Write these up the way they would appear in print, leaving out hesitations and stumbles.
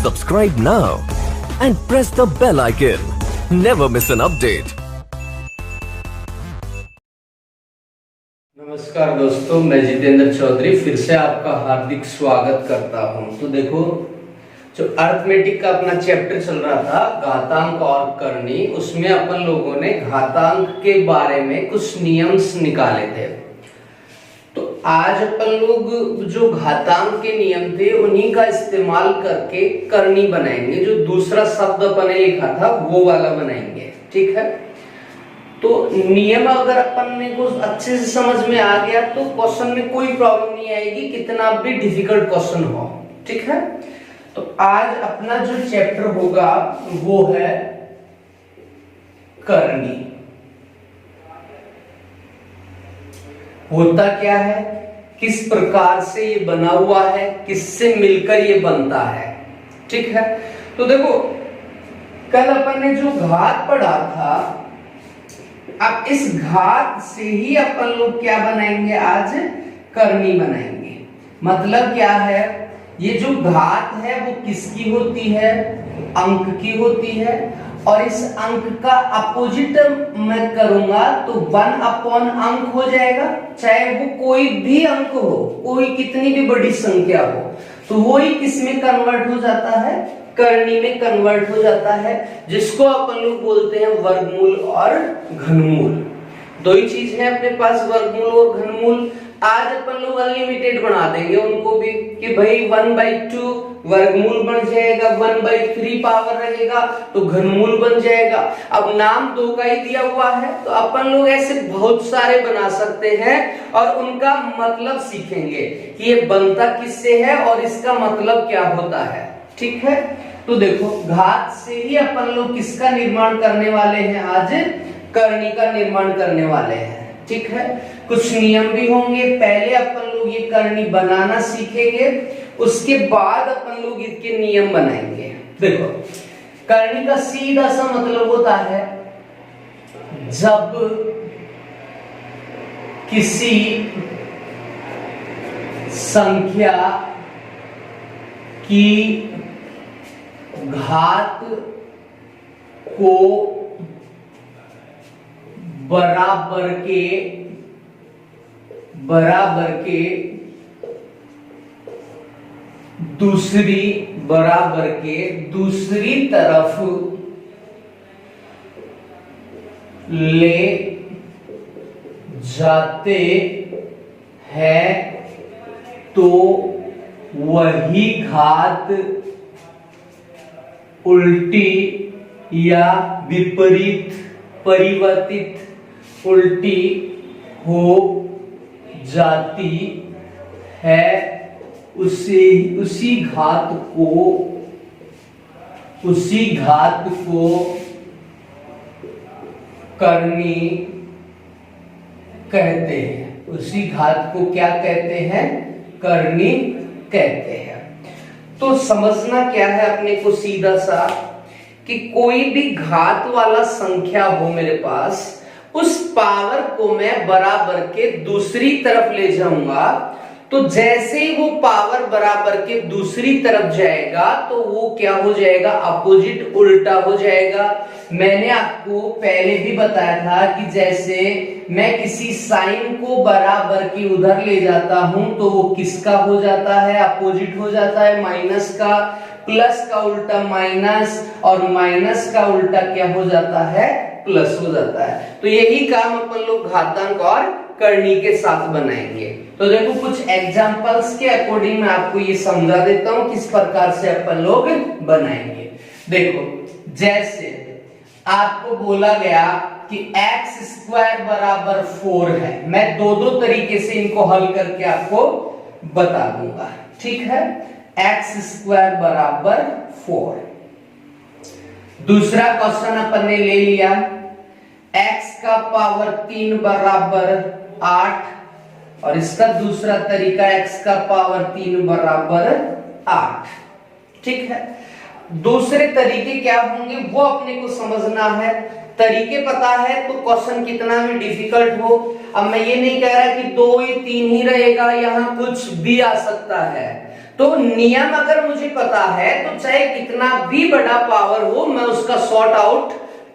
Subscribe now and press the bell icon. Never miss an update. नमस्कार दोस्तों, मैं जितेंद्र चौधरी फिर से आपका हार्दिक स्वागत करता हूं। तो देखो, जो अर्थमेटिक का अपना चैप्टर चल रहा था घातांक और करनी, उसमें अपन लोगों ने घातांक के बारे में कुछ नियम्स निकाले थे। तो आज अपन लोग जो घातांक के नियम थे उन्हीं का इस्तेमाल करके करनी बनाएंगे। जो दूसरा शब्द अपन ने लिखा था वो वाला बनाएंगे, ठीक है। तो नियम अगर अपन ने को अच्छे से समझ में आ गया तो क्वेश्चन में कोई प्रॉब्लम नहीं आएगी, कितना भी डिफिकल्ट क्वेश्चन हो, ठीक है। तो आज अपना जो चैप्टर होगा वो है करनी। होता क्या है, किस प्रकार से ये बना हुआ है, किससे मिलकर ये बनता है, ठीक है। तो देखो, कल अपन ने जो घात पढ़ा था, अब इस घात से ही अपन लोग क्या बनाएंगे, आज करनी बनाएंगे। मतलब क्या है, ये जो घात है वो किसकी होती है, अंक की होती है। और इस अंक का अपोजिट मैं करूंगा तो 1 अपॉन अंक हो जाएगा, चाहे वो कोई भी अंक हो, कोई कितनी भी बड़ी संख्या हो, तो वो ही किस में कन्वर्ट हो जाता है, करनी में कन्वर्ट हो जाता है, जिसको अपन लोग बोलते हैं वर्गमूल और घनमूल। दो ही चीज है अपने पास, वर्गमूल और घनमूल। आज अपन लोग अनलिमिटेड बना देंगे उनको भी कि भाई 1/2 वर्गमूल बन जाएगा, 1/3 पावर रहेगा तो घनमूल बन जाएगा। अब नाम दो का ही दिया हुआ है तो अपन लोग ऐसे बहुत सारे बना सकते हैं और उनका मतलब सीखेंगे कि ये बनता किससे है और इसका मतलब क्या होता है, ठीक है। तो देखो, घात से ही अपन लोग किसका निर्माण करने वाले हैं, आज करनी का निर्माण करने वाले हैं, ठीक है। कुछ नियम भी होंगे, पहले अपन लोग ये करनी बनाना सीखेंगे, उसके बाद अपन लोग इसके नियम बनाएंगे। देखो, करनी का सीधा सा मतलब होता है जब किसी संख्या की घात को बराबर के दूसरी तरफ ले जाते हैं तो वही घात उल्टी या विपरीत परिवर्तित उल्टी हो जाती है। उसी घात को करनी कहते हैं। उसी घात को क्या कहते हैं, करनी कहते हैं। तो समझना क्या है अपने को सीधा सा, कि कोई भी घात वाला संख्या हो मेरे पास, उस पावर को मैं बराबर के दूसरी तरफ ले जाऊंगा, तो जैसे ही वो पावर बराबर के दूसरी तरफ जाएगा तो वो क्या हो जाएगा, अपोजिट उल्टा हो जाएगा। मैंने आपको पहले भी बताया था कि जैसे मैं किसी साइन को बराबर की उधर ले जाता हूं तो वो किसका हो जाता है, अपोजिट हो जाता है, माइनस का। प्लस का उल्टा माइनस और माइनस का उल्टा क्या हो जाता है, प्लस हो जाता है। तो यही काम अपन लोग घातांक और करनी के साथ बनाएंगे। तो देखो, कुछ एग्जांपल्स के अकॉर्डिंग मैं आपको ये समझा देता हूं किस प्रकार से अपन लोग बनाएंगे। देखो, जैसे आपको बोला गया कि x² बराबर 4 है, मैं दो तरीके से इनको हल करके आपको बता दूंगा, ठीक है। x² बराबर 4। दूसरा क्वेश्चन अपन ने ले लिया, x का पावर 3 बराबर 8 और इसका दूसरा तरीका x का पावर 3 बराबर 8, ठीक है। दूसरे तरीके क्या होंगे वो अपने को समझना है। तरीके पता है तो क्वेश्चन कितना भी डिफिकल्ट हो, अब मैं ये नहीं कह रहा कि 2 या 3 ही रहेगा, यहाँ कुछ भी आ सकता है। तो नियम अगर मुझे पता है तो चाहे कितना भी बड़ा पावर हो मैं उसका सॉर्ट आउट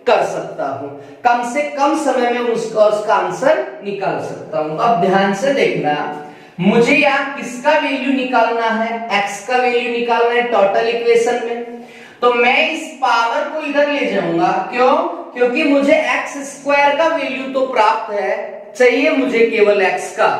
कर सकता हूं, कम से कम समय में उसका आंसर निकाल सकता हूं। अब ध्यान से देखना, मुझे यहां किसका वैल्यू निकालना है, x का वैल्यू निकालना है टोटल इक्वेशन में। तो मैं इस पावर को इधर ले जाऊंगा, क्यों? क्योंकि मुझे x स्क्वायर का वैल्यू तो प्राप्त है, चाहिए मुझे केवल x का।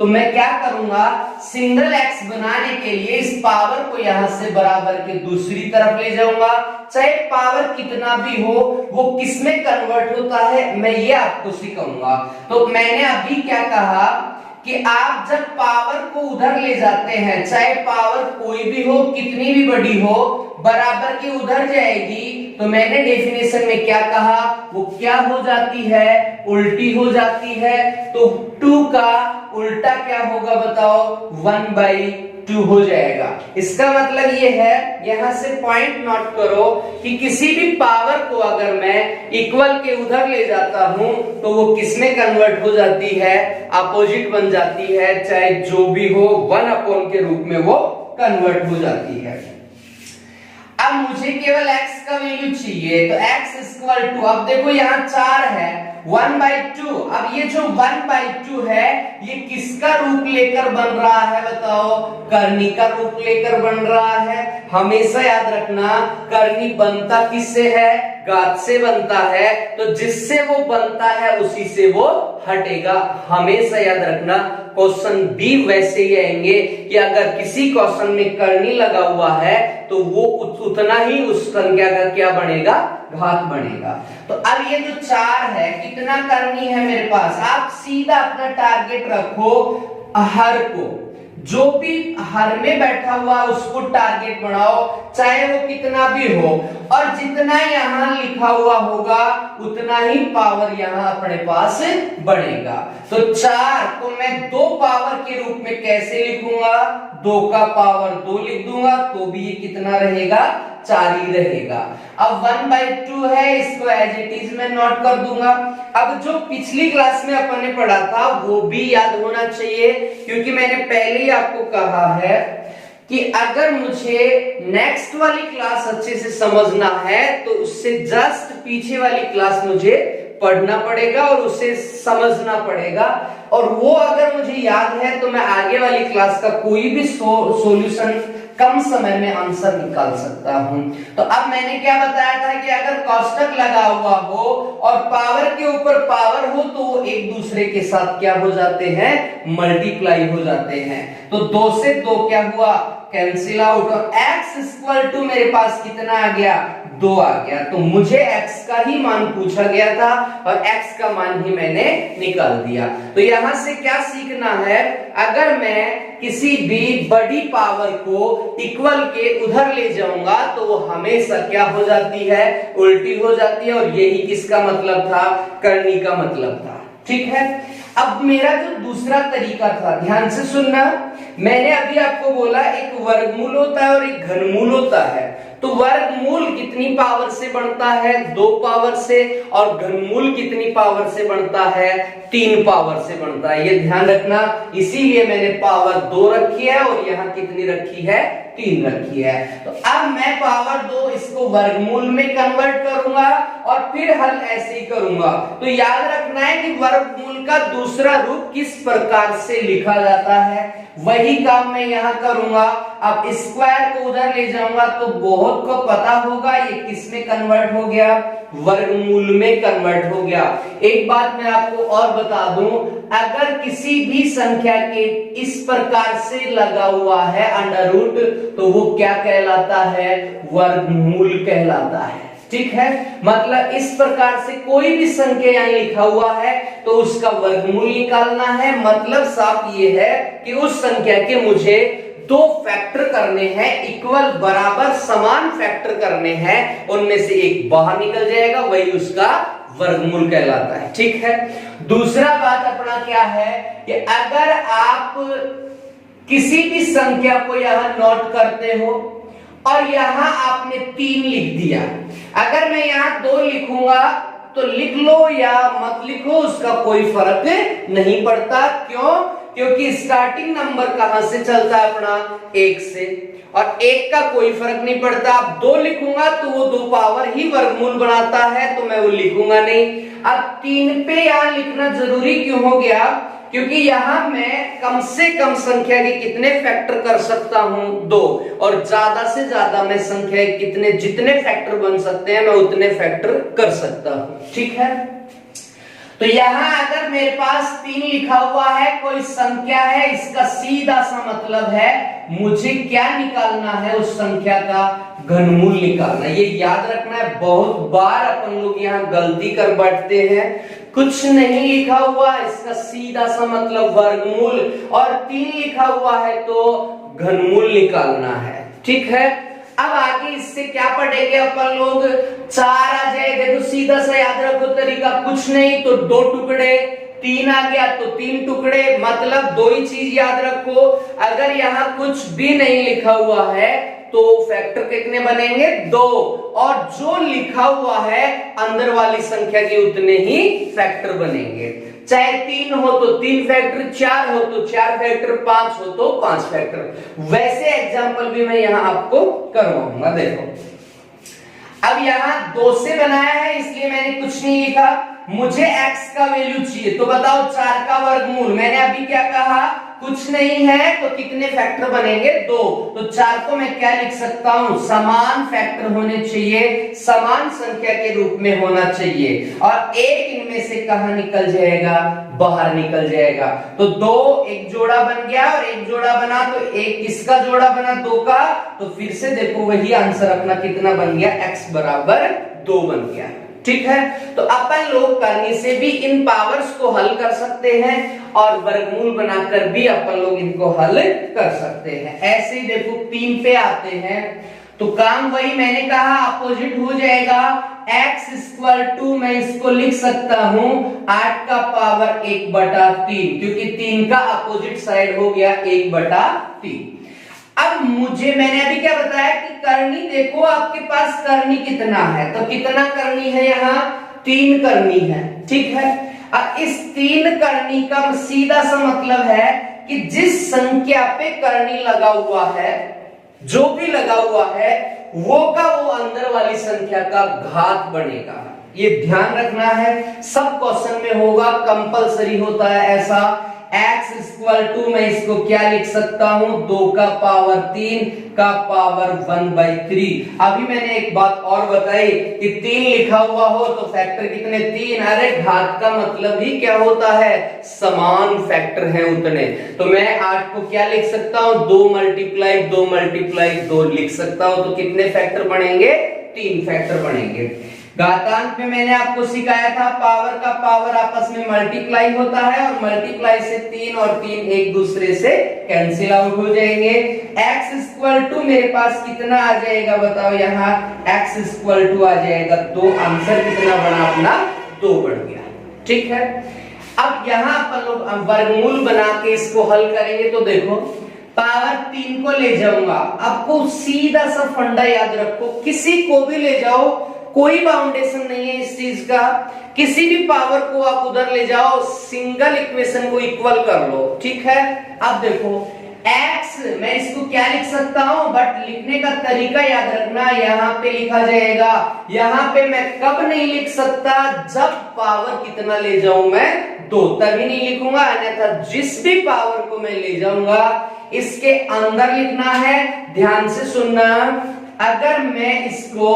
तो मैं क्या करूंगा, सिंगल x बनाने के लिए इस पावर को यहां से बराबर के दूसरी तरफ ले जाऊंगा। चाहे पावर कितना भी हो वो किस में कन्वर्ट होता है मैं ये आपको सिखाऊंगा। तो मैंने अभी क्या कहा कि आप जब पावर को उधर ले जाते हैं, चाहे पावर कोई भी हो कितनी भी बड़ी हो, बराबर की उधर जाएगी, तो मैंने डेफिनेशन में क्या कहा, वो क्या हो जाती है, उल्टी हो जाती है। तो 2 का उल्टा क्या होगा बताओ, 1/2 हो जाएगा। इसका मतलब ये है, यहां से पॉइंट नोट करो कि किसी भी पावर को अगर मैं इक्वल के उधर ले जाता हूं तो वो किस में कन्वर्ट हो जाती है, अपोजिट बन जाती है, चाहे जो भी हो 1 के रूप में वो कन्वर्ट हो जाती है। अब मुझे केवल x का वैल्यू चाहिए, तो x इक्वल टू, अब देखो यहाँ 4 है, 1/2। अब ये जो 1/2 है ये किसका रूप लेकर बन रहा है बताओ, कर्णी का रूप लेकर बन रहा है। हमेशा याद रखना कर्णी बनता किससे है, घात से बनता है, तो जिससे वो बनता है उसी से वो हटेगा। हमेशा याद रखना क्वेश्चन भी वैसे ही आएंगे कि अगर किसी क्वेश्चन में कर्णी लगा हुआ है तो वो उतना ही उस संख्या का क्या बनेगा, घात बनेगा। तो अब ये जो 4 है, कितना कर्णी है मेरे पास, आप सीधा अपना टारगेट रखो हर को, जो भी हर में बैठा हुआ उसको टारगेट बनाओ, चाहे वो कितना भी हो, और जितना यहाँ लिखा हुआ होगा उतना ही पावर यहाँ अपने पास बढ़ेगा। तो 4 को मैं 2 पावर के रूप में कैसे लिखूंगा, 2 का पावर 2 लिख दूंगा, तो भी ये कितना रहेगा, 4 ही रहेगा। अब 1/2 है, इसको एज इट इज मैं नोट कर दूंगा। अब जो पिछली क्लास में अपन ने पढ़ा था वो भी याद होना चाहिए, क्योंकि मैंने पहले ही आपको कहा है कि अगर मुझे नेक्स्ट वाली क्लास अच्छे से समझना है तो उससे जस्ट पीछे वाली क्लास मुझे पढ़ना पड़ेगा और उसे समझना पड़ेगा, और वो अगर मुझे याद है तो मैं आगे वाली क्लास का कोई भी सॉल्यूशन कम समय में आंसर निकाल सकता हूं। तो अब मैंने क्या बताया था कि अगर कोष्टक लगा हुआ हो और पावर के ऊपर पावर हो तो वो एक दूसरे के साथ क्या हो जाते हैं, मल्टीप्लाई हो जाते हैं। तो 2 से 2 क्या हुआ, कैंसिल आउट, और x इक्वल टू मेरे पास कितना आ गया, 2 आ गया। तो मुझे x का ही मान पूछा गया था और x का मान ही मैंने निकाल दिया। तो यहां से क्या सीखना है, अगर मैं किसी भी बड़ी पावर को इक्वल के उधर ले जाऊंगा तो वो हमेशा क्या हो जाती है, उल्टी हो जाती है, और यही किसका मतलब था, कर्णी का मतलब था। ठीक है, अब मेरा जो दूसरा तरीका था, ध्यान से सुनना, मैंने अभी आपको बोला एक वर्गमूल होता है और एक घनमूल होता है। तो वर्गमूल कितनी पावर से बनता है, 2 पावर से, और घनमूल कितनी पावर से बनता है, 3 पावर से बनता है। ये ध्यान रखना, इसीलिए मैंने पावर 2 रखी है और यहाँ कितनी रखी है, 3 रखी है। तो अब मैं पावर 2 इसको वर्गमूल में कन्वर्ट करूंगा और फिर हल ऐसे ही करूंगा। तो याद रखना है कि वर्गमूल का दूसरा रूप किस प्रकार से लिखा जाता है, वही काम मैं यहाँ करूंगा। अब स्क्वायर को उधर ले जाऊंगा तो बहुत को पता होगा ये किस में कन्वर्ट हो गया, वर्गमूल में कन्वर्ट हो गया। एक बात मैं आपको और बता दूं, अगर किसी भी संख्या के इस प्रकार से लगा हुआ है अंडर रूट तो वो क्या कहलाता है, वर्गमूल कहलाता है। ठीक है, मतलब इस प्रकार से कोई भी संख्या यहाँ लिखा हुआ है तो उसका वर्गमूल निकालना है। मतलब साफ ये है कि उस संख्या के मुझे 2 फैक्टर करने हैं, इक्वल बराबर समान फैक्टर करने हैं, उनमें से एक बाहर निकल जाएगा, वही उसका वर्गमूल कहलाता है। ठीक है, दूसरा बात अपना क्या है कि अगर आप किसी भी संख्या को यहां नोट करते हो और यहां आपने 3 लिख दिया, अगर मैं यहां 2 लिखूंगा तो लिख लो या मत लिखो उसका कोई फर्क नहीं पड़ता। क्यों? क्योंकि स्टार्टिंग नंबर कहां से चलता है अपना 1 से, और 1 का कोई फर्क नहीं पड़ता। अब 2 लिखूंगा तो वो 2 पावर ही वर्गमूल बनाता है, तो मैं वो लिखूंगा नहीं। अब 3 पे यहां लिखना जरूरी क्यों हो गया, क्योंकि यहां मैं कम से कम संख्या के कितने फैक्टर कर सकता हूं, 2, और ज्यादा से ज्यादा मैं संख्या के कितने जितने फैक्टर बन सकते हैं मैं उतने फैक्टर कर सकता हूं। ठीक है, तो यहां अगर मेरे पास 3 लिखा हुआ है, कोई संख्या है, इसका सीधा सा मतलब है मुझे क्या निकालना है, उस संख्या का घनमूल निकालना। ये याद रखना है, बहुत बार अपन लोग यहाँ गलती कर बैठते हैं। कुछ नहीं लिखा हुआ, इसका सीधा सा मतलब वर्गमूल, और 3 लिखा हुआ है तो घनमूल निकालना है। ठीक है, अब आगे इससे क्या पढ़ेंगे अपन लोग, 4 आ जाए, देखो सीधा सा याद रखो तरीका, कुछ नहीं तो 2 टुकड़े, 3 आ गया तो 3 टुकड़े, मतलब 2 ही चीज याद रखो। अगर यहाँ कुछ भी नहीं लिखा हुआ है तो फैक्टर कितने बनेंगे, 2, और जो लिखा हुआ है अंदर वाली संख्या के उतने ही फैक्टर बनेंगे। चाहे 3 हो तो 3 फैक्टर, 4 हो तो 4 फैक्टर, 5 हो तो 5 फैक्टर। वैसे एग्जांपल भी मैं यहां आपको करवाऊंगा। देखो अब यहां 2 से बनाया है इसलिए मैंने कुछ नहीं लिखा, मुझे x का वैल्यू चाहिए, तो बताओ 4 का वर्गमूल, मैंने अभी क्या कहा, कुछ नहीं है तो कितने फैक्टर बनेंगे, 2, तो 4 को मैं क्या लिख सकता हूं, समान फैक्टर होने चाहिए, समान संख्या के रूप में होना चाहिए, और एक इनमें से कहां निकल जाएगा, बाहर निकल जाएगा। तो 2 एक जोड़ा बन गया और एक जोड़ा बना, तो एक किसका जोड़ा बना, 2 का, तो फिर से देखो वही आंसर अपना कितना बन गया, x बराबर 2 बन गया। ठीक है, तो अपन लोग करनी से भी इन पावर्स को हल कर सकते हैं और वर्गमूल बनाकर भी अपन लोग इनको हल कर सकते हैं। ऐसे ही देखो 3 पे आते हैं तो काम वही मैंने कहा अपोजिट हो जाएगा, x इक्वल टू मैं इसको लिख सकता हूं 8 का पावर 1/3, क्योंकि 3 का अपोजिट साइड हो गया 1/3। अब मुझे मैंने अभी क्या बताया कि करनी, देखो आपके पास करनी कितना है, तो कितना करनी है, यहाँ 3 करनी है। ठीक है, अब इस 3 करनी का सीधा सा मतलब है कि जिस संख्या पे करनी लगा हुआ है, जो भी लगा हुआ है वो का वो अंदर वाली संख्या का घात बनेगा। ये ध्यान रखना है, सब क्वेश्चन में होगा, कंपलसरी होता है ऐसा। x इक्वल टू मैं इसको क्या लिख सकता हूं, 2 का पावर 3 का पावर 1/3। अभी मैंने एक बात और बताई कि 3 लिखा हुआ हो तो फैक्टर कितने, 3। अरे घात का मतलब ही क्या होता है, समान फैक्टर है उतने। तो मैं 8 को क्या लिख सकता हूं, 2 × 2 लिख सकता हूं, तो कितने फैक्टर बनेंगे, 3 फैक्टर बनेंगे। घातांक में मैंने आपको सिखाया था पावर का पावर आपस में मल्टीप्लाई होता है, और मल्टीप्लाई से 3 और 3 एक दूसरे से कैंसिल आउट हो जाएंगे। x इक्वल टू मेरे पास कितना आ जाएगा बताओ, यहाँ x इक्वल टू आ जाएगा 2, आंसर कितना बना अपना, 2 बढ़ गया। ठीक है, अब यहाँ अपन लोग वर्गमूल बना के इसको हल करेंगे, तो देखो पावर 3 को ले जाऊंगा, आपको सीधा सा फंडा याद रखो, किसी को भी ले जाओ, कोई बाउंडेशन नहीं है इस चीज का, किसी भी पावर को आप उधर ले जाओ, सिंगल इक्वेशन को इक्वल कर लो। ठीक है, अब देखो x मैं इसको क्या लिख सकता हूं, बट लिखने का तरीका याद रखना, यहाँ पे लिखा जाएगा, यहाँ पे मैं कब नहीं लिख सकता, जब पावर कितना ले जाऊं मैं, 2, तभी नहीं लिखूंगा, अन्यथा जिस भी पावर को मैं ले जाऊंगा इसके अंदर लिखना है। ध्यान से सुनना, अगर मैं इसको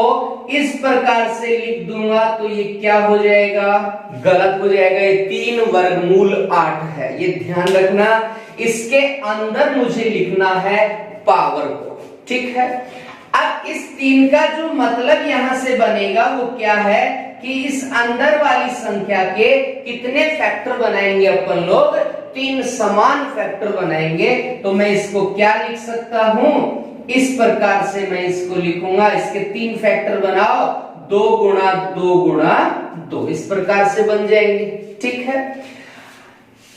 इस प्रकार से लिख दूंगा तो ये क्या हो जाएगा, गलत हो जाएगा, ये 3 वर्गमूल 8 है, ये ध्यान रखना। इसके अंदर मुझे लिखना है पावर को। ठीक है, अब इस 3 का जो मतलब यहां से बनेगा वो क्या है कि इस अंदर वाली संख्या के कितने फैक्टर बनाएंगे अपन लोग, 3 समान फैक्टर बनाएंगे। तो मैं इसको क्या लिख सकता हूं, इस प्रकार से मैं इसको लिखूंगा, इसके 3 फैक्टर बनाओ, 2 × 2 × 2, इस प्रकार से बन जाएंगे। ठीक है,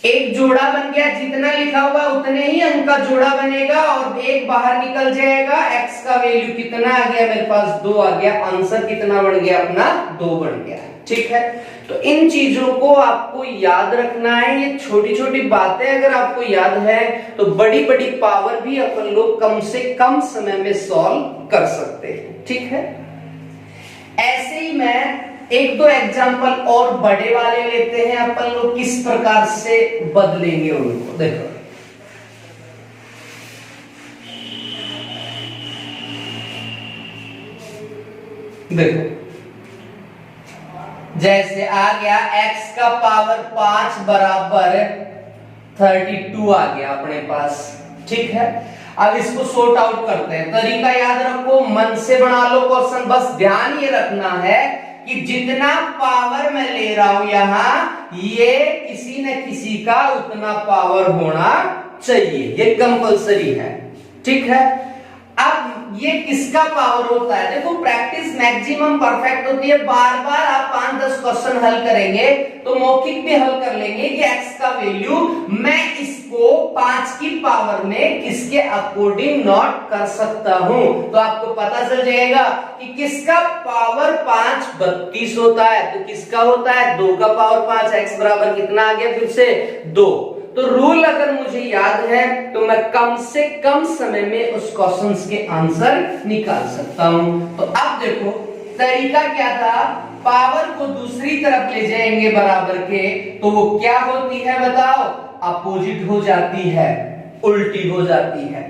एक जोड़ा बन गया, जितना लिखा हुआ उतने ही अंक का जोड़ा बनेगा, और एक बाहर निकल जाएगा। x का वैल्यू कितना आ गया मेरे पास, 2 आ गया, आंसर कितना बन गया अपना, 2 बन गया। ठीक है, तो इन चीजों को आपको याद रखना है। ये छोटी छोटी बातें अगर आपको याद है तो बड़ी बड़ी पावर भी अपन लोग कम से कम समय में सॉल्व कर सकते हैं। ठीक है, ऐसे ही मैं एक दो एग्जांपल और बड़े वाले लेते हैं, अपन लोग किस प्रकार से बदलेंगे उनको। देखो देखो, जैसे आ गया x का पावर 5 बराबर 32 आ गया अपने पास। ठीक है, अब इसको सॉर्ट आउट करते हैं। तरीका याद रखो, मन से बना लो क्वेश्चन, बस ध्यान ये रखना है कि जितना पावर मैं ले रहा हूं यहां, ये किसी न किसी का उतना पावर होना चाहिए, ये कंपलसरी है। ठीक है, अब ये किसका पावर होता है? देखो, प्रैक्टिस मैक्सिमम परफेक्ट होती है। बार बार आप 5-10 क्वेश्चन हल करेंगे तो मौखिक भी हल कर लेंगे कि x का वैल्यू मैं इसको 5 की पावर में किसके अकॉर्डिंग नोट कर सकता हूं, तो आपको पता चल जाएगा कि किसका पावर 5 32 होता है, तो किसका होता है 2 का पावर 5। x बराबर कितना आ गया फिर से 2। तो रूल अगर मुझे याद है तो मैं कम से कम समय में उस क्वेश्चन के आंसर निकाल सकता हूं। तो अब देखो तरीका क्या था, पावर को दूसरी तरफ ले जाएंगे बराबर के, तो वो क्या होती है बताओ? अपोजिट हो जाती है, उल्टी हो जाती है।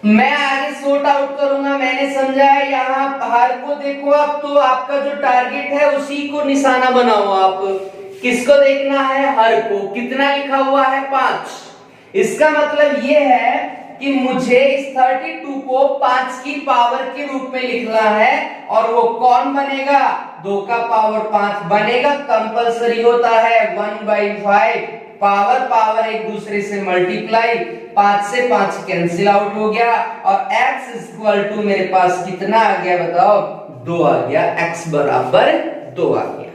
मैं आगे सॉर्ट आउट करूंगा, मैंने समझा है। यहां हर को देखो, अब तो आपका जो टारगेट है उसी को निशाना बनाओ। आप किसको देखना है? हर को। कितना लिखा हुआ है? 5। इसका मतलब ये है कि मुझे इस 32 को 5 की पावर के रूप में लिखना है, और वो कौन बनेगा? 2 का पावर 5 बनेगा। कंपलसरी होता है 1/5। पावर पावर एक दूसरे से मल्टीप्लाई, 5 से 5 कैंसिल आउट हो गया, और x इक्वल टू मेरे पास कितना आ गया बताओ? 2 आ गया। x बराबर 2 आ गया।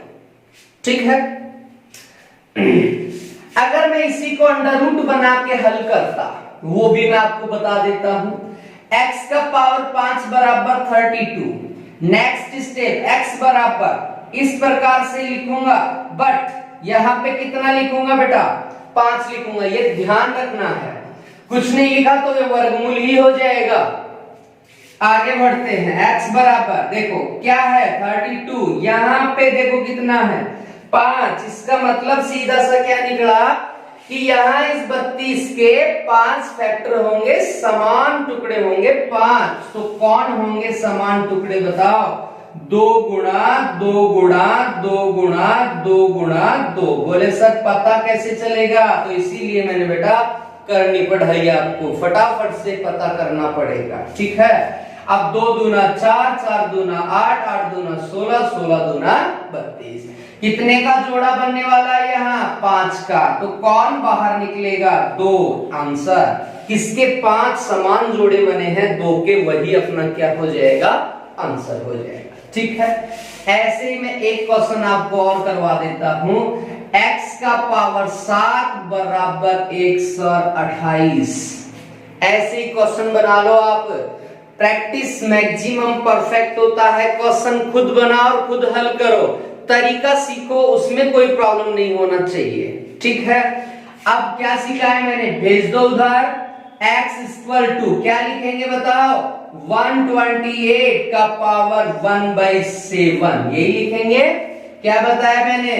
ठीक है, अगर मैं इसी को अंडर रूट बना के हल करता, वो भी मैं आपको बता देता हूं। x का पावर 5 बराबर 32। नेक्स्ट स्टेप, x बराबर इस प्रकार से लिखूंगा, बट यहां पे कितना लिखूंगा बेटा? 5 लिखूंगा। ये ध्यान रखना है, कुछ नहीं लिखा तो ये वर्गमूल ही हो जाएगा। आगे बढ़ते हैं। x बराबर देखो क्या है 32, यहां पे देखो कितना है 5। इसका मतलब सीधा सा क्या निकला कि यहां इस 32 के 5 फैक्टर होंगे, समान टुकड़े होंगे 5। तो कौन होंगे समान टुकड़े बताओ? 2 गुणा 2 गुणा 2 गुणा 2 गुणा 2। बोले सर पता कैसे चलेगा? तो इसीलिए मैंने बेटा करनी पढ़ाई आपको, फटाफट से पता करना पड़ेगा। ठीक है, अब 2 दूना 4, 4 दूना 8, 8 दूना 16, 16 दूना 32। कितने का जोड़ा बनने वाला है यहाँ? 5 का। तो कौन बाहर निकलेगा? 2। आंसर किसके 5 समान जोड़े बने हैं 2 के, वही अपना क्या हो जाएगा? आंसर हो जाएगा। ठीक है, ऐसे ही मैं एक क्वेश्चन आपको और करवा देता हूं। x का पावर 7 बराबर 128। ऐसे ही क्वेश्चन बना लो आप। प्रैक्टिस मैक्सिमम परफेक्ट होता है। क्वेश्चन खुद बनाओ और खुद हल करो, तरीका सीखो, उसमें कोई प्रॉब्लम नहीं होना चाहिए। ठीक है, अब क्या सीखा है मैंने? भेज दो उधर। x इक्वल टू क्या लिखेंगे बताओ? 128 का पावर 1/7, यही लिखेंगे। क्या बताया मैंने?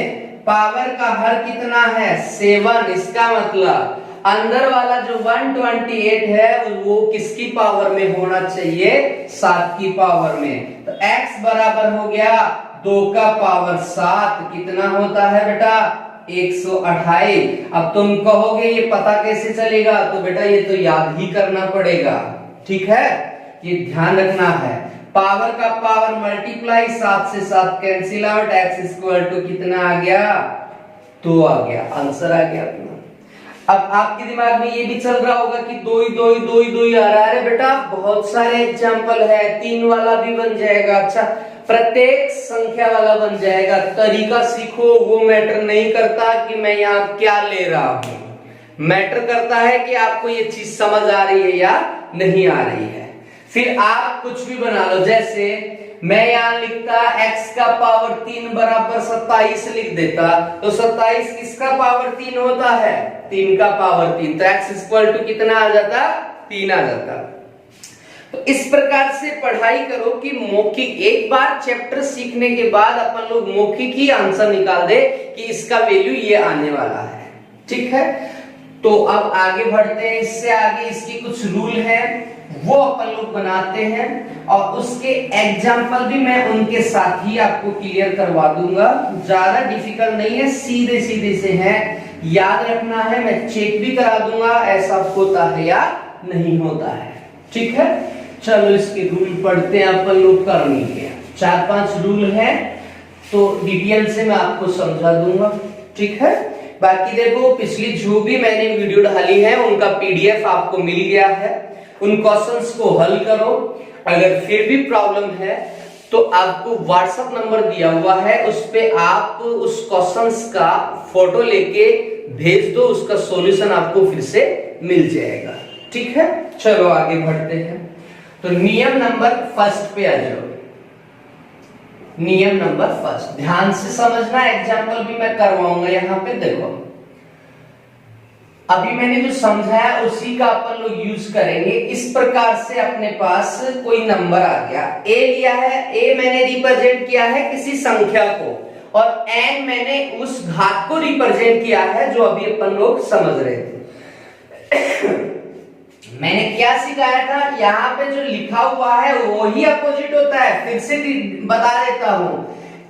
पावर का हर कितना है? 7। इसका मतलब अंदर वाला जो 128 है वो किसकी पावर में होना चाहिए? 7 की पावर में। तो x बराबर हो गया 2 का पावर 7। कितना होता है बेटा? 128। अब तुम कहोगे ये पता कैसे चलेगा? तो बेटा ये तो याद ही करना पड़ेगा। ठीक है, ये ध्यान रखना है। पावर का पावर मल्टीप्लाई, 7 से 7 cancel out, x equal to कितना आ गया? 2 आ गया। आंसर आ गया अपना। अब आपके दिमाग में ये भी चल रहा होगा कि 2 ही आ रहा है। बेटा बहुत सारे एग्जाम्पल है, 3 वाला भी बन जाएगा। अच्छा, प्रत्येक संख्या वाला बन जाएगा। तरीका सीखो, वो मैटर नहीं करता कि मैं यहाँ क्या ले रहा हूं, मैटर करता है कि आपको ये चीज समझ आ रही है या नहीं आ रही है। फिर आप कुछ भी बना लो, जैसे मैं यहां लिखता x का पावर 3 बराबर 27 लिख देता, तो 27 किसका पावर 3 होता है? 3 का पावर 3, तो x इक्वल टू कितना आ जाता? 3 आ जाता। तो इस प्रकार से पढ़ाई करो कि मौखिक, एक बार चैप्टर सीखने के बाद अपन लोग मौखिक ही आंसर निकाल दे कि इसका वैल्यू ये आने वाला है। ठीक है, तो अब आगे बढ़ते हैं। इससे आगे इसकी कुछ रूल है वो अपन लोग बनाते हैं, और उसके एग्जाम्पल भी मैं उनके साथ ही आपको क्लियर करवा दूंगा। ज्यादा डिफिकल्ट नहीं है, सीधे सीधे से है, याद रखना है। मैं चेक भी करा दूंगा ऐसा होता है या नहीं होता है। ठीक है, चलो इसके रूल पढ़ते हैं अपन लोग करने के। 4-5 रूल है, तो डिटेल से मैं आपको समझा दूंगा। ठीक है, बाकी देखो पिछली जो भी मैंने वीडियो डाली है उनका पीडीएफ आपको मिल गया है, उन क्वेश्चंस को हल करो। अगर फिर भी प्रॉब्लम है तो आपको व्हाट्सएप नंबर दिया हुआ है, उस पे आप उस क्वेश्चंस का फोटो लेके भेज दो, उसका सॉल्यूशन आपको फिर से मिल जाएगा। ठीक है, चलो आगे बढ़ते हैं। तो नियम नंबर 1 पे आ जाओ। नियम नंबर 1 ध्यान से समझना, एग्जाम्पल भी मैं करवाऊंगा। यहां पे देखो, अभी मैंने जो समझाया उसी का अपन लोग यूज करेंगे। इस प्रकार से अपने पास कोई नंबर आ गया, ए लिया है, ए मैंने रिप्रेजेंट किया है किसी संख्या को, और एन मैंने उस घात को रिप्रेजेंट किया है जो अभी अपन लोग समझ रहे थे। मैंने क्या सिखाया था, यहाँ पे जो लिखा हुआ है वही अपोजिट होता है। फिर से बता देता हूं,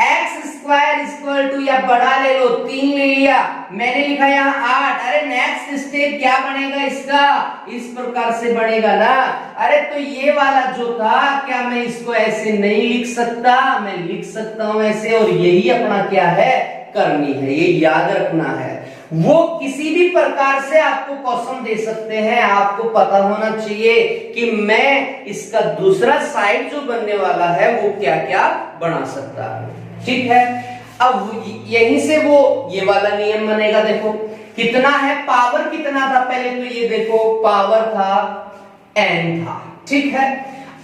एक्स स्क्वायर इक्वल टू, या बड़ा ले लो 3 ले लिया, मैंने लिखा यहाँ 8। अरे नेक्स्ट स्टेप क्या बनेगा इसका, इस प्रकार से बनेगा ना। अरे तो ये वाला जो था, क्या मैं इसको ऐसे नहीं लिख सकता? मैं लिख सकता हूं ऐसे, और यही अपना क्या है, करनी है, ये याद रखना है। वो किसी भी प्रकार से आपको क्वेश्चन दे सकते हैं, आपको पता होना चाहिए कि मैं इसका दूसरा साइड जो बनने वाला है वो क्या क्या बना सकता हूं। ठीक है, अब यहीं से वो ये वाला नियम बनेगा। देखो कितना है, पावर कितना था, पहले तो ये देखो पावर था n था। ठीक है,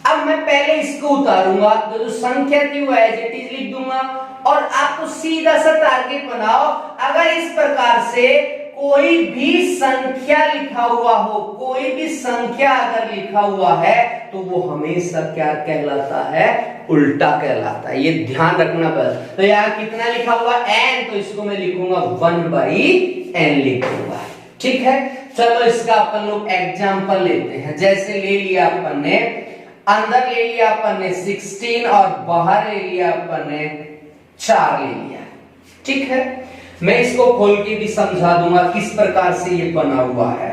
अब मैं पहले इसको उतारूंगा, तो जो संख्या थी वो एज इट इज लिख दूंगा, और आपको सीधा सा टारगेट बनाओ। अगर इस प्रकार से कोई भी संख्या लिखा हुआ हो, कोई भी संख्या अगर लिखा हुआ है, तो वो हमेशा क्या कहलाता है, उल्टा कहलाता है। ये ध्यान रखना बस। तो यहाँ कितना लिखा हुआ n, तो इसको मैं लिखूंगा 1/n लिखूंगा। ठीक है, चलो इसका अपन लोग एग्जाम्पल लेते हैं। जैसे ले लिया अपन ने, अंदर ले लिया अपन ने 16 और बाहर ले लिया अपन ने 4 ले लिया। ठीक है, मैं इसको खोल के भी समझा दूंगा किस प्रकार से ये बना हुआ है।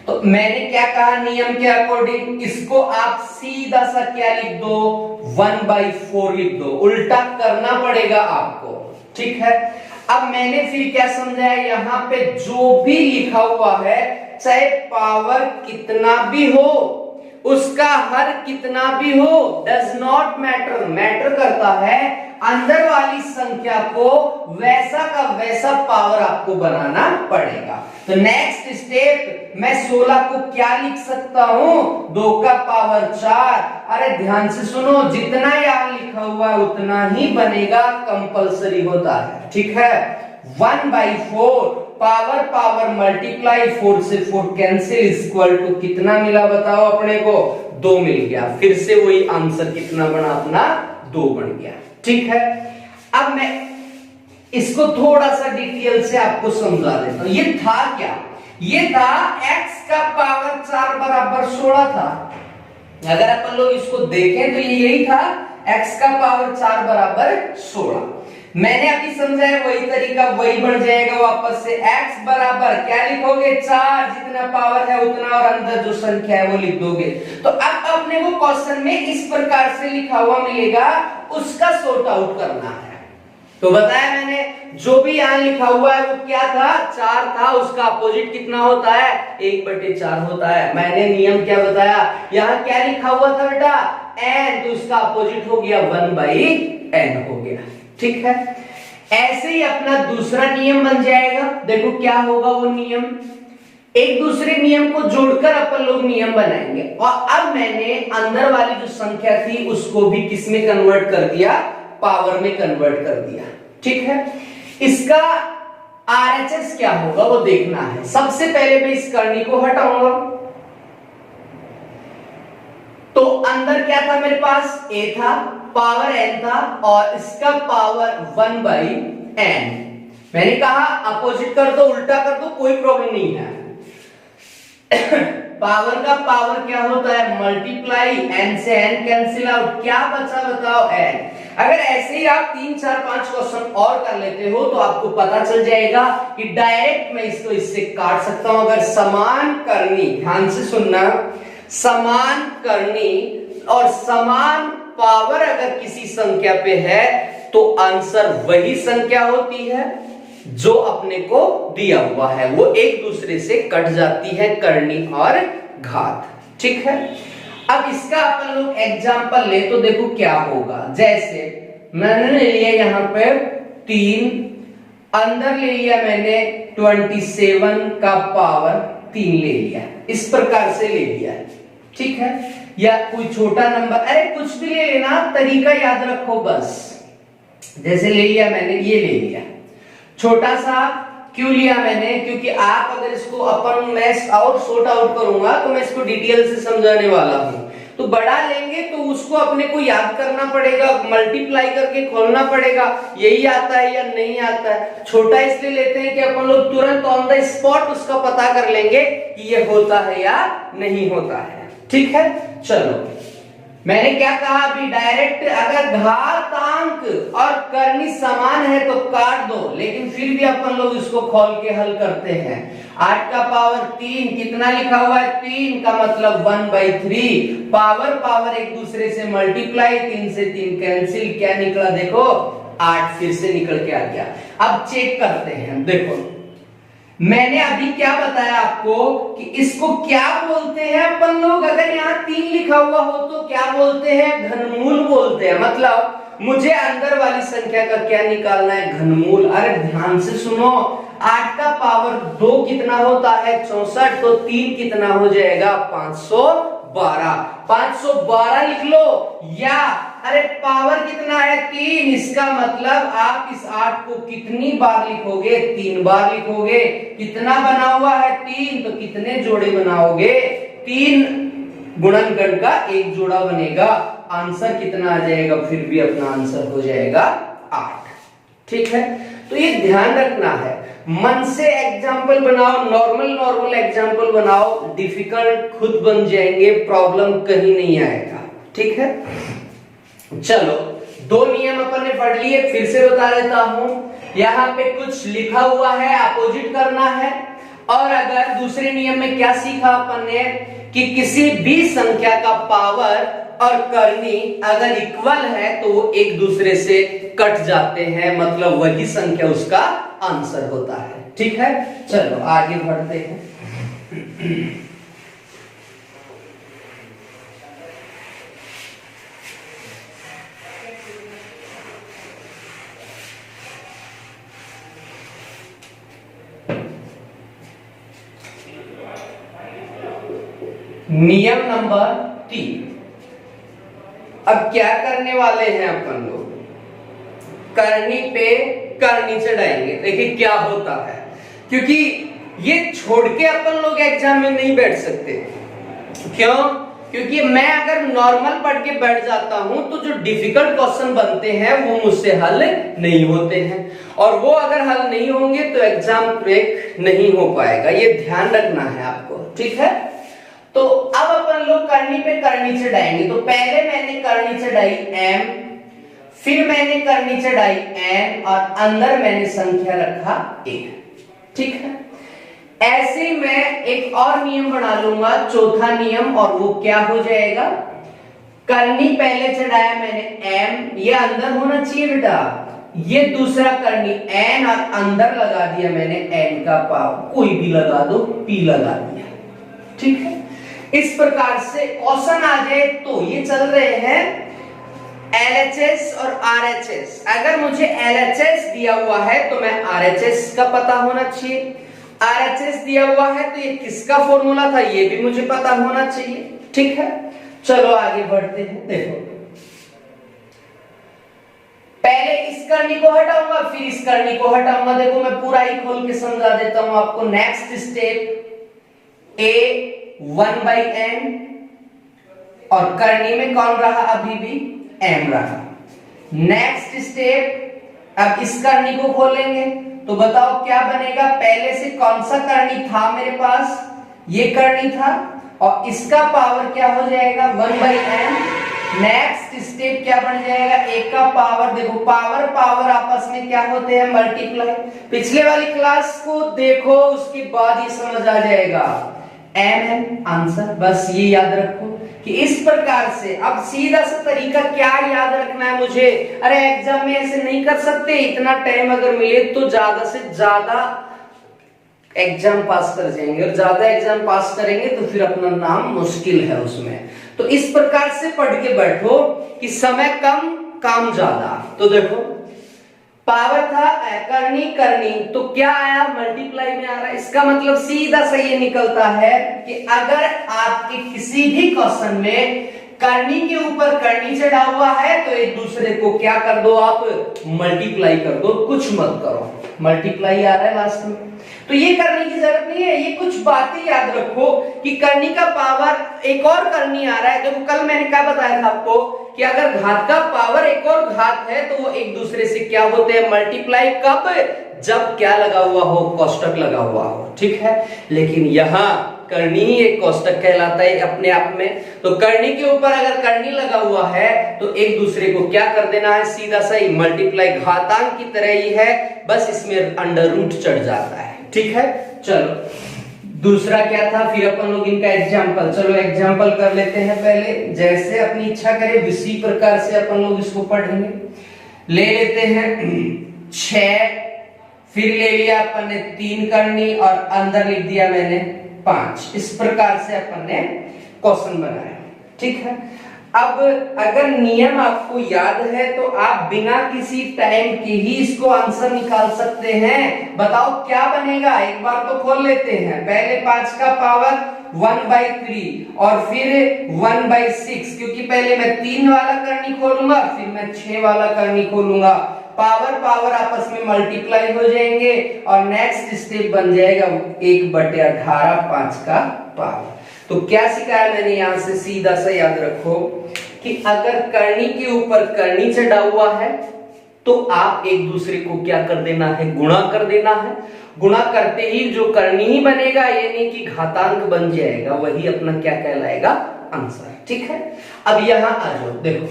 तो मैंने क्या कहा, नियम के अकॉर्डिंग इसको आप सीधा सा क्या लिख दो, 1/4 लिख दो, उल्टा करना पड़ेगा आपको। ठीक है, अब मैंने फिर क्या समझाया, यहाँ पे जो भी लिखा हुआ है, चाहे पावर कितना भी हो, उसका हर कितना भी हो, डज नॉट मैटर, मैटर करता है अंदर वाली संख्या को वैसा का वैसा पावर आपको बनाना पड़ेगा। तो नेक्स्ट स्टेप, मैं 16 को क्या लिख सकता हूं, 2 का पावर 4। अरे ध्यान से सुनो, जितना यहां लिखा हुआ है उतना ही बनेगा, कंपलसरी होता है। ठीक है, 1/4 पावर पावर मल्टीप्लाई, 4 से 4 कैंसिल, इक्वल टू कितना मिला बताओ अपने को, 2 मिल गया। फिर से वही आंसर कितना बना अपना, 2 बन गया। ठीक है, अब मैं इसको थोड़ा सा डिटेल से आपको समझा देता हूं। ये था क्या, ये था x का पावर 4 बराबर 16 था। अगर अपन लोग इसको देखें तो ये यही था, x का पावर 4 बराबर 16। मैंने अभी समझाया वही तरीका, वही बढ़ जाएगा वापस से। x बराबर क्या लिखोगे, 4, जितना पावर है उतना, और अंदर जो संख्या है वो लिख दोगे। तो अब अपने को क्वेश्चन में इस प्रकार से लिखा हुआ मिलेगा, उसका सॉर्ट आउट करना है। तो बताया मैंने, जो भी यहाँ लिखा हुआ है वो क्या था, 4 था, उसका अपोजिट कितना होता है, 1/4 होता है। मैंने नियम क्या बताया, यहाँ क्या लिखा हुआ था बेटा, n, तो उसका अपोजिट हो गया 1/n हो गया। ठीक है, ऐसे ही अपना दूसरा नियम बन जाएगा। देखो क्या होगा वो नियम, एक दूसरे नियम को जोड़कर अपन लोग नियम बनाएंगे। और अब मैंने अंदर वाली जो संख्या थी उसको भी किस में कन्वर्ट कर दिया, पावर में कन्वर्ट कर दिया। ठीक है, इसका आरएचएस क्या होगा वो देखना है। सबसे पहले मैं इस करनी को हटाऊंगा, तो अंदर क्या था मेरे पास, a था, पावर n था, और इसका पावर 1/n। मैंने कहा अपोजिट कर दो, उल्टा कर दो, कोई प्रॉब्लम नहीं है। पावर का पावर क्या होता है, मल्टीप्लाई, n से n कैंसिल आउट, क्या बचा बताओ, n। अगर ऐसे ही आप 3 4 5 क्वेश्चन और कर लेते हो तो आपको पता चल जाएगा कि डायरेक्ट मैं इसको इससे काट सकता हूं। अगर समान करनी, ध्यान से सुनना, समान करनी और समान पावर अगर किसी संख्या पे है तो आंसर वही संख्या होती है जो अपने को दिया हुआ है, वो एक दूसरे से कट जाती है, करनी और घात। ठीक है, अब इसका अपन लोग एग्जांपल ले तो देखो क्या होगा। जैसे मैंने ले लिया यहां पे 3, अंदर ले लिया मैंने 27 का पावर 3 ले लिया, इस प्रकार से ले लिया। ठीक है, या कोई छोटा नंबर, अरे कुछ भी ले लेना, तरीका याद रखो बस। जैसे ले लिया मैंने, ये ले लिया छोटा सा, क्यों लिया मैंने, क्योंकि आप अगर इसको अपन मैं और सॉर्ट आउट करूंगा तो मैं इसको डिटेल से समझाने वाला हूं। तो बड़ा लेंगे तो उसको अपने को याद करना पड़ेगा, मल्टीप्लाई करके खोलना पड़ेगा, यही आता है या नहीं आता है। छोटा इसलिए लेते हैं कि अपन लोग तुरंत ऑन द स्पॉट उसका पता कर लेंगे कि ये होता है या नहीं होता है। ठीक है, चलो मैंने क्या कहा अभी, डायरेक्ट अगर घातांक और करनी समान है तो काट दो, लेकिन फिर भी अपन लोग इसको खोल के हल करते हैं। 8 का पावर 3 कितना लिखा हुआ है, 3 का मतलब 1/3, पावर पावर एक दूसरे से मल्टीप्लाई, 3 से 3 कैंसिल, क्या निकला देखो 8 फिर से निकल के आ गया। अब चेक करते हैं, देखो मैंने अभी क्या बताया आपको कि इसको क्या बोलते हैं अपन लोग, अगर यहाँ 3 लिखा हुआ हो तो क्या बोलते हैं, घनमूल बोलते हैं। मतलब मुझे अंदर वाली संख्या का क्या निकालना है, घनमूल। अरे ध्यान से सुनो, 8 का पावर 2 कितना होता है, 64, तो 3 कितना हो जाएगा, 512। 512 लिख लो, या अरे पावर कितना है 3, इसका मतलब आप इस 8 को कितनी बार लिखोगे, 3 बार लिखोगे। कितना बना हुआ है 3, तो कितने जोड़े बनाओगे, 3 गुणनखंड का एक जोड़ा बनेगा, आंसर कितना आ जाएगा, फिर भी अपना आंसर हो जाएगा 8। ठीक है, तो ये ध्यान रखना है, मन से एग्जाम्पल बनाओ, नॉर्मल एग्जाम्पल बनाओ, डिफिकल्ट खुद बन जाएंगे, प्रॉब्लम कहीं नहीं आएगा। ठीक है, चलो 2 नियम अपन ने पढ़ लिए, फिर से बता देता हूं। यहाँ पे कुछ लिखा हुआ है, अपोजिट करना है। और अगर दूसरे नियम में क्या सीखा अपन ने कि किसी भी संख्या का पावर और करनी अगर इक्वल है तो वो एक दूसरे से कट जाते हैं, मतलब वही संख्या उसका आंसर होता है। ठीक है, चलो आगे बढ़ते हैं। नियम नंबर 3। अब क्या करने वाले हैं अपन लोग, करनी पे करनी चढ़ाएंगे। देखिए क्या होता है, क्योंकि ये छोड़ के अपन लोग एग्जाम में नहीं बैठ सकते। क्यों? क्योंकि मैं अगर नॉर्मल पढ़ के बैठ जाता हूं तो जो डिफिकल्ट क्वेश्चन बनते हैं वो मुझसे हल नहीं होते हैं, और वो अगर हल नहीं होंगे तो एग्जाम क्रैक नहीं हो पाएगा। ये ध्यान रखना है आपको। ठीक है, तो अब अपन लोग करनी पे करनी चढ़ाएंगे। तो पहले मैंने करनी चढ़ाई m, फिर मैंने करनी चढ़ाई n, और अंदर मैंने संख्या रखा 1। ठीक है, ऐसे मैं एक और नियम बना लूंगा, चौथा नियम, और वो क्या हो जाएगा, करनी पहले चढ़ाया मैंने m, ये अंदर होना चाहिए बेटा, ये दूसरा करनी n, और अंदर लगा दिया मैंने n का पावर, कोई भी लगा दो, p लगा दिया। ठीक है, इस प्रकार से क्वेश्चन आ जाए तो ये चल रहे हैं LHS और RHS। अगर मुझे LHS दिया हुआ है तो मैं RHS का पता होना चाहिए, RHS दिया हुआ है तो ये किसका फॉर्मूला था ये भी मुझे पता होना चाहिए, ठीक है। चलो आगे बढ़ते हैं। देखो पहले इस करनी को हटाऊंगा फिर इस करनी को हटाऊंगा। देखो मैं पूरा ही खोल के समझा देता हूं आपको। नेक्स्ट स्टेप A 1/n और करनी में कौन रहा अभी भी m रहा। नेक्स्ट स्टेप अब इस करनी को खोलेंगे तो बताओ क्या बनेगा। पहले से कौन सा करनी था मेरे पास, ये करनी था और इसका पावर क्या हो जाएगा 1/n। नेक्स्ट स्टेप क्या बन जाएगा एक का पावर। देखो पावर पावर आपस में क्या होते हैं मल्टीप्लाई। पिछले वाली क्लास को देखो उसके बाद ये समझ आ जाएगा। m आंसर, बस ये याद रखो कि इस प्रकार से। अब सीधा सा तरीका क्या याद रखना है मुझे, अरे एग्जाम में ऐसे नहीं कर सकते, इतना टाइम अगर मिले तो ज्यादा से ज्यादा एग्जाम पास कर जाएंगे और ज्यादा एग्जाम पास करेंगे तो फिर अपना नाम मुश्किल है उसमें। तो इस प्रकार से पढ़ के बैठो कि समय कम काम ज्यादा। तो देखो पावर था करनी करनी तो क्या आया मल्टीप्लाई में आ रहा है। इसका मतलब सीधा सा ये निकलता है कि अगर आपके किसी भी क्वेश्चन में करनी के ऊपर करनी चढ़ा हुआ है तो एक दूसरे को क्या कर दो आप मल्टीप्लाई कर दो, कुछ मत करो। मल्टीप्लाई आ रहा है लास्ट में तो ये करने की जरूरत नहीं है। ये कुछ बातें याद रखो कि करनी का पावर एक और करनी आ रहा है। देखो कल मैंने क्या बताया था आपको कि अगर घात का पावर एक और घात है तो वो एक दूसरे से क्या होते हैं मल्टीप्लाई। कब, जब क्या लगा हुआ हो कोष्टक लगा हुआ हो, ठीक है। लेकिन यहाँ करनी ही एक कोष्टक कहलाता है अपने आप में। तो करनी के ऊपर अगर करनी लगा हुआ है तो एक दूसरे को क्या कर देना है सीधा सा ही मल्टीप्लाई। घातांक की तरह ही है, बस इसमें अंडर रूट चढ़ जाता है, ठीक है। चलो दूसरा क्या था फिर अपन लोग इनका एग्जाम्पल। चलो एग्जाम्पल कर लेते हैं पहले, जैसे अपनी इच्छा करे इसी प्रकार से अपन लोग इसको पढ़ेंगे। ले लेते हैं 6, फिर ले लिया अपन ने 3 करनी और अंदर लिख दिया मैंने 5। इस प्रकार से अपन ने क्वेश्चन बनाया, ठीक है। अब अगर नियम आपको याद है तो आप बिना किसी टाइम के ही इसको आंसर निकाल सकते हैं। बताओ क्या बनेगा, एक बार तो खोल लेते हैं। पहले 5 का पावर 1/3 और फिर 1/6, क्योंकि पहले मैं 3 वाला करनी खोलूंगा फिर मैं 6 वाला करनी खोलूंगा। पावर पावर आपस में मल्टीप्लाई हो जाएंगे और नेक्स्ट स्टेप बन जाएगा 1/18 5 का पावर। तो क्या सिखाया मैंने यहां से, सीधा सा याद रखो कि अगर करनी के ऊपर करनी चढ़ा हुआ है तो आप एक दूसरे को क्या कर देना है गुणा कर देना है। गुणा करते ही जो करनी ही बनेगा, ये नहीं कि घातांक बन जाएगा, वही अपना क्या कहलाएगा आंसर, ठीक है। अब यहां आ जाओ, देखो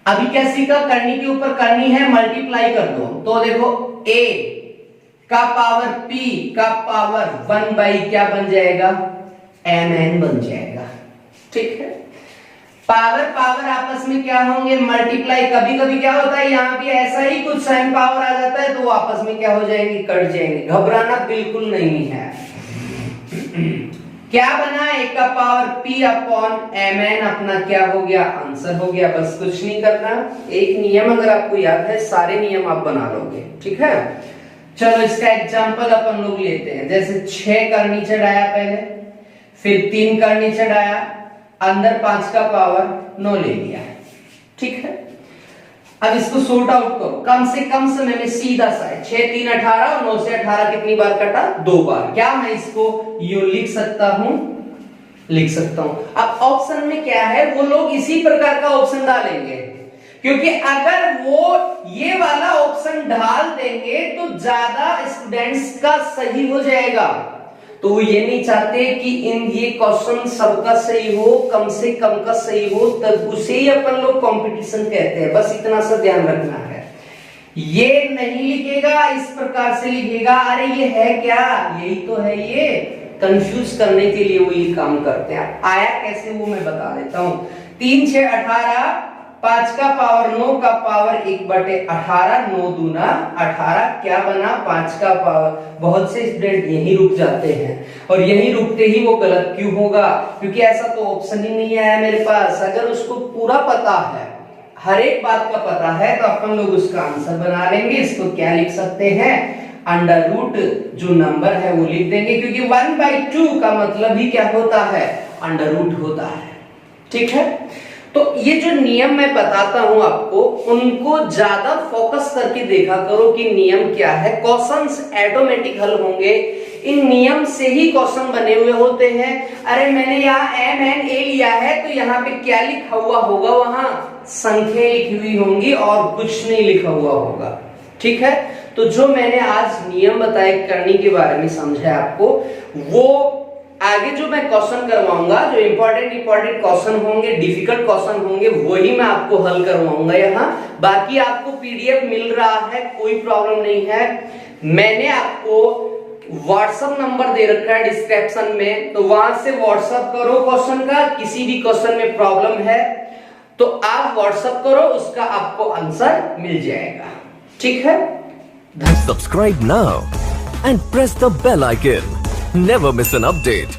अभी क्या सीखा, करनी के ऊपर करनी है मल्टीप्लाई कर दो। तो देखो a का पावर p का पावर 1 क्या बन जाएगा mn बन जाएगा, ठीक है। पावर पावर आपस में क्या होंगे मल्टीप्लाई। कभी कभी क्या होता है यहाँ भी ऐसा ही कुछ साइन पावर आ जाता है तो आपस में क्या हो जाएंगे कट जाएंगे। घबराना बिल्कुल नहीं है। क्या बना, एक का पावर p अपॉन mn, अपना क्या हो गया आंसर हो गया। बस कुछ नहीं करना, एक नियम अगर आपको याद है सारे नियम आप बना लोगे, ठीक है। चलो इसका एग्जांपल अपन लोग लेते हैं। जैसे 6 करनी चढ़ाया पहले, फिर 3 करनी चढ़ाया, अंदर 5 का पावर 9 ले लिया, ठीक है। अब इसको सॉर्ट आउट करो कम से कम समय में, सीधा सा है 6 3 18 और 9 से 18 कितनी बार कटा 2 बार। क्या मैं इसको यूं लिख सकता हूं, लिख सकता हूं। अब ऑप्शन में क्या है, वो लोग इसी प्रकार का ऑप्शन डालेंगे, क्योंकि अगर वो ये वाला ऑप्शन डाल देंगे तो ज्यादा स्टूडेंट्स का सही हो जाएगा। तो वो ये नहीं चाहते कि इन ये क्वेश्चन सबका सही हो, कम से कम का सही हो, तब उसे ही अपन लोग कंपटीशन कहते हैं। बस इतना सा ध्यान रखना है। ये नहीं लिखेगा, इस प्रकार से लिखेगा, अरे ये है क्या, यही तो है, ये कंफ्यूज करने के लिए वो ये काम करते हैं। आया कैसे वो मैं बता देता हूं। 3 6 18, 5 का पावर 9 का पावर 1/18, 9 दूना 18, क्या बना 5 का पावर। बहुत से स्टूडेंट यहीं रुक जाते हैं और यहीं रुकते ही वो गलत क्यों होगा, क्योंकि ऐसा तो ऑप्शन ही नहीं आया मेरे पास। अगर उसको पूरा पता है, हर एक बात का पता है, तो अपन लोग उसका आंसर बना लेंगे। इसको क्या लिख सकते हैं, अंडर रूट जो नंबर है वो लिख देंगे, क्योंकि 1/2 का मतलब ही क्या होता है, अंडर रूट होता है। ठीक है, तो ये जो नियम मैं बताता हूं आपको, उनको ज्यादा फोकस करके देखा करो कि नियम क्या है। क्वेश्चंस ऑटोमेटिक हल होंगे, इन नियम से ही क्वेश्चन बने हुए होते हैं। अरे मैंने यहाँ MNA लिया है तो यहाँ पे क्या लिखा हुआ होगा, वहां संख्या लिखी हुई होंगी और कुछ नहीं लिखा हुआ होगा। ठीक है, तो जो मैंने आज नियम बताए करने के बारे में समझा आपको, वो आगे जो मैं क्वेश्चन करवाऊंगा, जो इंपॉर्टेंट क्वेश्चन होंगे, डिफिकल्ट क्वेश्चन होंगे, वही मैं आपको हल करवाऊंगा यहाँ। बाकी आपको PDF मिल रहा है, कोई प्रॉब्लम नहीं है। मैंने आपको व्हाट्सएप नंबर दे रखा है डिस्क्रिप्शन में, तो वहां से व्हाट्सएप करो क्वेश्चन का। किसी भी क्वेश्चन में प्रॉब्लम है तो आप व्हाट्सएप करो, उसका आपको आंसर मिल जाएगा। ठीक है, Subscribe now and press the bell icon. Never miss an update.